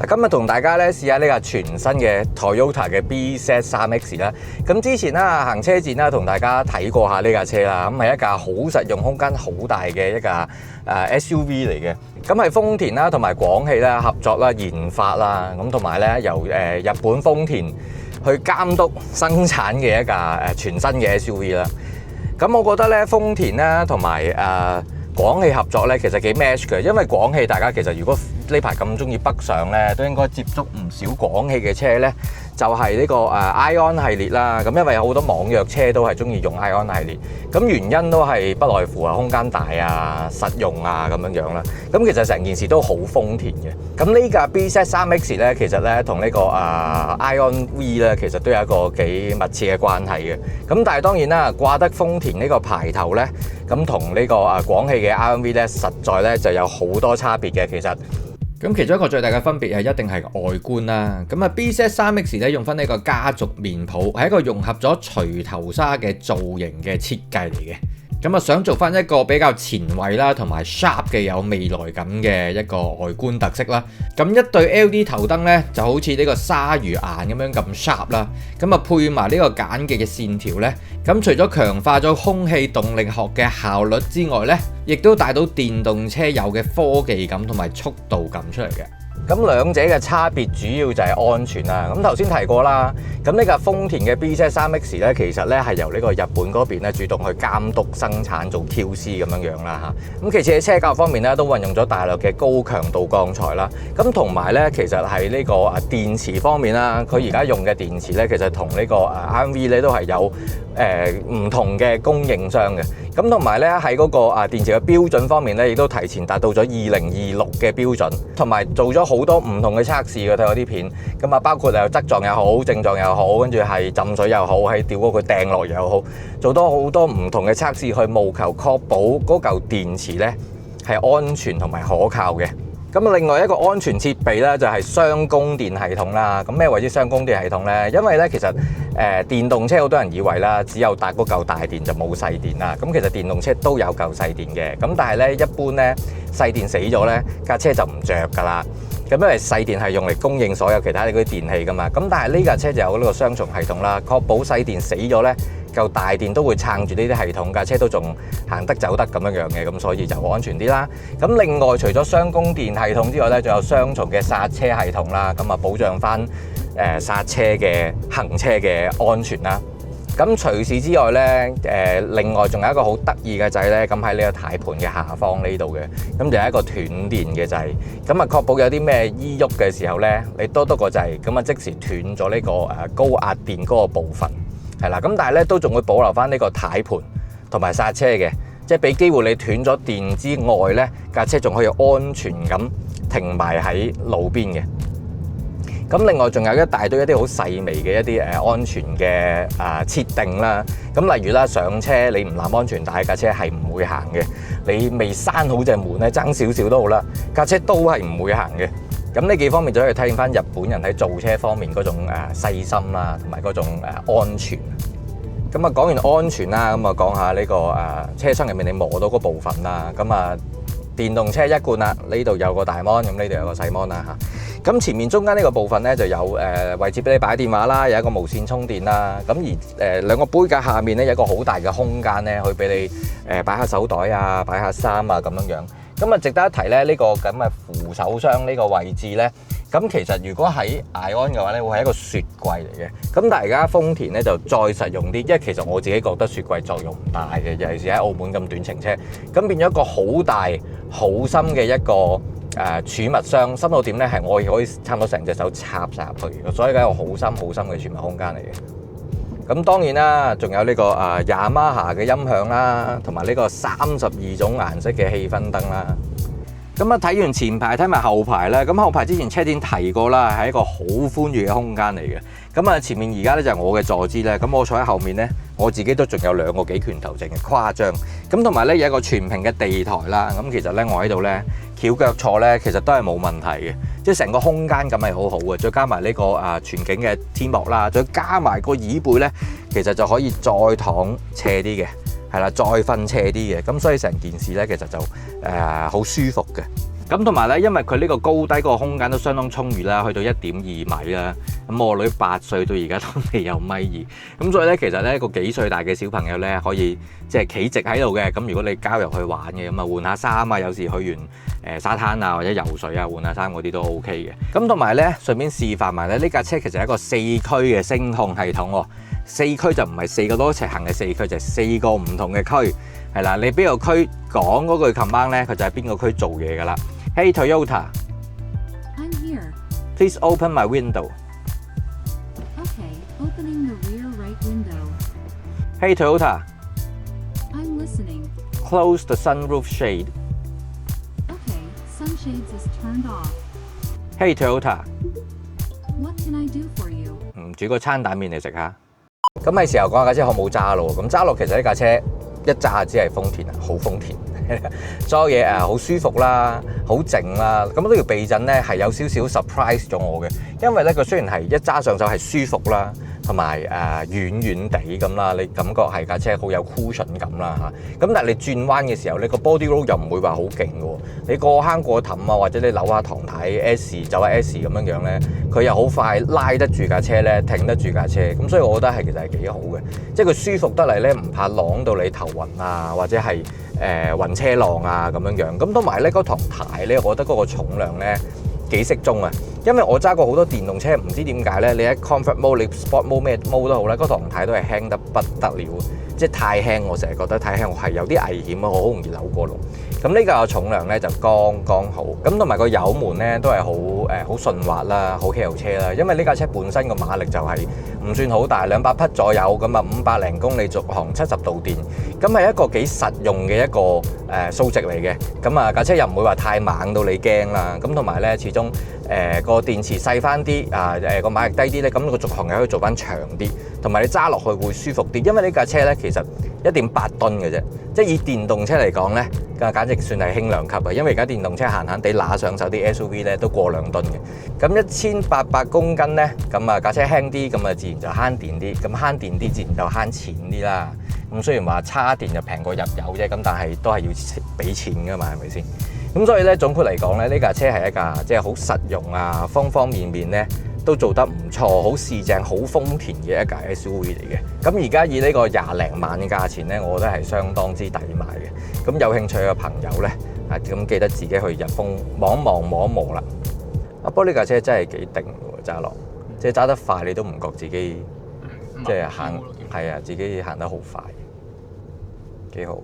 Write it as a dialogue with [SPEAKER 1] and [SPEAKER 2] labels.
[SPEAKER 1] 今日同大家咧試下呢架全新嘅 Toyota 嘅 BZ3X 啦。咁之前啦行車展啦，同大家睇過下呢架車啦。咁係一架好實用、空間好大嘅一架SUV 嚟嘅。咁係豐田啦同埋廣汽啦合作啦研發啦，咁同埋咧由日本豐田去監督生產嘅一架全新嘅 SUV 啦。咁我覺得咧豐田啦同埋廣汽合作咧，其實幾 match 嘅，因為廣汽大家其實如果呢排咁中意北上咧，都應該接觸唔少廣汽嘅車咧，就係呢個ION 系列啦。咁因為有好多網約車都係中意用 ION 系列，咁原因都係不外乎空間大啊、實用啊咁樣啦。咁其實成件事都好豐田嘅。咁呢架 BZ3X 咧，其實咧同呢個ION V 咧，其實都有一個幾密切嘅關係嘅。咁但係當然啦，掛得豐田呢個牌頭咧，咁同呢個廣汽嘅 ION V 咧，實在咧就有好多差別嘅。其實咁其中一個最大嘅分別係一定係外觀啦。咁BZ3X 咧用翻呢個家族面譜，係一個融合咗錘頭紗嘅造型嘅設計嚟嘅。咁想做翻一個比較前衛啦，同埋 sharp 嘅有未來感嘅一個外觀特色啦。咁一對 LED 頭燈咧就好似呢個鯊魚眼咁樣咁 sharp 啦。咁配埋呢個簡潔嘅線條咧，咁除咗強化咗空氣動力學嘅效率之外咧，亦都帶到電動車有嘅科技感同埋速度感出嚟嘅。咁兩者嘅差別主要就係安全啦。咁頭先提過啦，咁呢架豐田嘅 BZ3X 咧，其實咧係由呢個日本嗰邊咧主動去監督生產做 QC 咁樣啦嚇。咁其次喺車架方面咧，都運用咗大量嘅高強度鋼材啦。咁同埋咧，其實係呢個電池方面啦，佢而家用嘅電池咧，其實同呢個ION V 咧都係有唔同嘅供應商嘅。咁同埋咧喺嗰個電池嘅標準方面咧，亦都提前達到咗2026嘅標準，同埋做咗好多唔同嘅測試嘅。睇我啲片，咁包括側撞又好、正撞又好，跟住係浸水又好，喺吊嗰個掟落又好，做多好多唔同嘅測試，去務求確保嗰嚿電池咧係安全同埋可靠嘅。咁另外一個安全設備咧就係雙供電系統啦。咁咩為之雙供電系統咧？因為咧其實電動車好多人以為啦，只有搭嗰嚿大電就冇細電啦。咁其實電動車都有嚿細電嘅。咁但係咧一般咧細電死咗咧，架車就唔着㗎啦。咁因為細電係用嚟供應所有其他嗰啲電器㗎嘛。咁但係呢架車就有呢個雙重系統啦，確保細電死咗咧，嚿大電都會撐住呢啲系統，架車都仲行得走得咁樣嘅，咁所以就安全啲啦。咁另外除咗雙供電系統之外咧，仲有雙重嘅剎車系統啦，咁保障翻剎車嘅行車嘅安全啦。咁除此之外咧，另外仲有一個好得意嘅掣咧，咁喺呢個軚盤嘅下方呢度嘅，咁就係一個斷電嘅掣，咁確保有啲咩依喐嘅時候咧，你多個掣，咁即時斷咗呢個高壓電嗰個部分。係啦，咁但係咧都仲會保留翻呢個軚盤同埋剎車嘅，即係俾機會你斷咗電之外咧，架車仲可以安全咁停埋喺路邊嘅。咁另外仲有一大堆一啲好細微嘅一啲安全嘅設定啦。咁例如啦，上車你唔攬安全帶，架車係唔會行嘅。你未閂好隻門咧，爭少少都好啦，架車都係唔會行嘅。咁呢幾方面就可以體驗翻日本人喺造車方面嗰種細心啦，同埋嗰種安全。咁講完安全啦，咁講下呢個車廂入面你摸到嗰部分啦。咁電動車一貫啦，呢度有個大 mon， 咁呢度有個細 mon 啦嚇。咁前面中間呢個部分咧就有位置俾你擺電話啦，有一個無線充電啦。咁而兩個杯架下面咧有一個好大嘅空間咧，去俾你擺下手袋啊、擺下衫啊咁樣。咁值得一提咧，呢個咁嘅扶手箱呢個位置咧，咁其實如果喺 ION 嘅話咧，會係一個雪櫃嚟嘅。咁但係而家豐田咧就再實用啲，因為其實我自己覺得雪櫃作用唔大嘅，尤其是喺澳門咁短程車，咁變咗一個好大好深嘅一個儲物箱，深到點咧係我可以差唔多成隻手插晒入去，所以係一個好深好深嘅儲物空間嚟嘅。咁當然啦，仲有呢個Yamaha 嘅音響啦，同埋呢個32種顏色嘅氣氛燈啦。咁睇完前排，睇埋後排啦。咁後排之前車展提過啦，係一個好寬裕嘅空間嚟嘅。咁前面而家咧就係我嘅坐姿咧。咁我坐喺後面咧，我自己都仲有2個幾拳頭淨嘅誇張。咁同埋咧有一個全屏嘅地台啦。咁其實咧我喺度咧翹腳坐咧，其實都係冇問題嘅。即係成個空間感係好好嘅。再加埋呢個全景嘅天幕啦，再加埋個椅背咧，其實就可以再躺斜啲嘅。係啦，再瞓斜啲嘅，咁所以成件事咧其實就好舒服嘅。咁同埋咧，因為佢呢個高低個空間都相當充裕啦，去到1.2米啦。咁我女8歲到而家都未有1.2米，咁所以咧其實咧個幾歲大嘅小朋友咧可以即係企直喺度嘅。咁如果你交入去玩嘅，咁啊換下衫啊，有時去完沙灘啊或者游水啊換下衫嗰啲都 OK 嘅。咁同埋咧順便示範埋咧呢架車其實係一個4驅嘅聲控系統喎。4驅就唔係4個轆一齊行嘅4驅，就係4個唔同嘅區。係啦，你邊個區講嗰句 command 咧，佢就係邊個區做嘢㗎啦。Hey Toyota,
[SPEAKER 2] I'm here.
[SPEAKER 1] please open my window.
[SPEAKER 2] Okay, opening the rear right window.
[SPEAKER 1] Hey Toyota,
[SPEAKER 2] I'm listening.
[SPEAKER 1] close the sunroof shade.
[SPEAKER 2] Okay, sunshades is turned off.
[SPEAKER 1] Hey Toyota,
[SPEAKER 2] What can I do for you?
[SPEAKER 1] 煮個餐蛋麵嚟食下。咁係時候講下架車好冇揸咯。咁揸落其實呢架車一揸只係豐田啊，好豐田。所有嘢好舒服啦，好靜啦。咁呢條避震咧係有少少 surprise 咗我嘅，因為咧佢雖然係一揸上手係舒服啦，同埋軟軟地咁啦，你感覺係架車好有 cushion 感啦嚇。咁但係你轉彎嘅時候，你個 body roll 又唔會話好勁嘅喎。你過坑過氹啊，或者你扭下堂睇 S 走下 S 咁樣樣咧，佢又好快拉得住架車咧，挺得住架車。咁所以我覺得係其實係幾好嘅，即係佢舒服得嚟咧，唔怕啷到你頭暈啊，或者係暈車浪啊咁樣樣。咁同埋咧嗰堂軚咧，我覺得嗰個重量咧幾適中啊。因為我揸過好多電動車，唔知點解咧，你喺 comfort mode、你 sport mode 咩 mode 都好咧，嗰堂軚都係輕得不得了，即係太輕。我成日覺得太輕，我係有啲危險啊，我好容易扭過龍。咁呢個重量咧就剛剛好，咁同埋個油門咧都係好順滑啦，好汽油車啦。因為呢架車本身個馬力就係唔算好大，200匹左右，咁啊500零公里續航，70度電，咁係一個幾實用嘅一個數值嚟嘅。咁啊架車又唔會話太猛到你驚啦。咁同埋咧始終個電池細翻啲個馬力低啲咧，咁個續航又可以做翻長啲，同埋你揸落去會舒服啲。因為呢架車咧其實1.8噸嘅啫，即係以電動車嚟講咧，簡直算係輕量級啊！因為而家電動車閒閒地拿上手啲 SUV 咧都過2噸嘅。咁1800公斤咧，咁啊架車輕啲，咁啊自然就慳電啲，咁慳電啲自然就慳錢啲啦。咁雖然話叉電就平過入油啫，咁但係都係要俾錢噶嘛，係咪先？咁所以咧總括嚟講咧，呢架車係一架即係好實用啊，方方面面咧都做得唔錯，好市正，好豐田嘅一架 SUV 嚟嘅。咁而家以呢個20零萬嘅價錢咧，我覺得係相當之抵買嘅。咁有興趣嘅朋友咧，咁記得自己去日豐望一望摸一摸啦。不過呢架車真係幾定喎，揸落即係揸得快，你都唔覺自己即係行係啊，自己行得好快，幾好。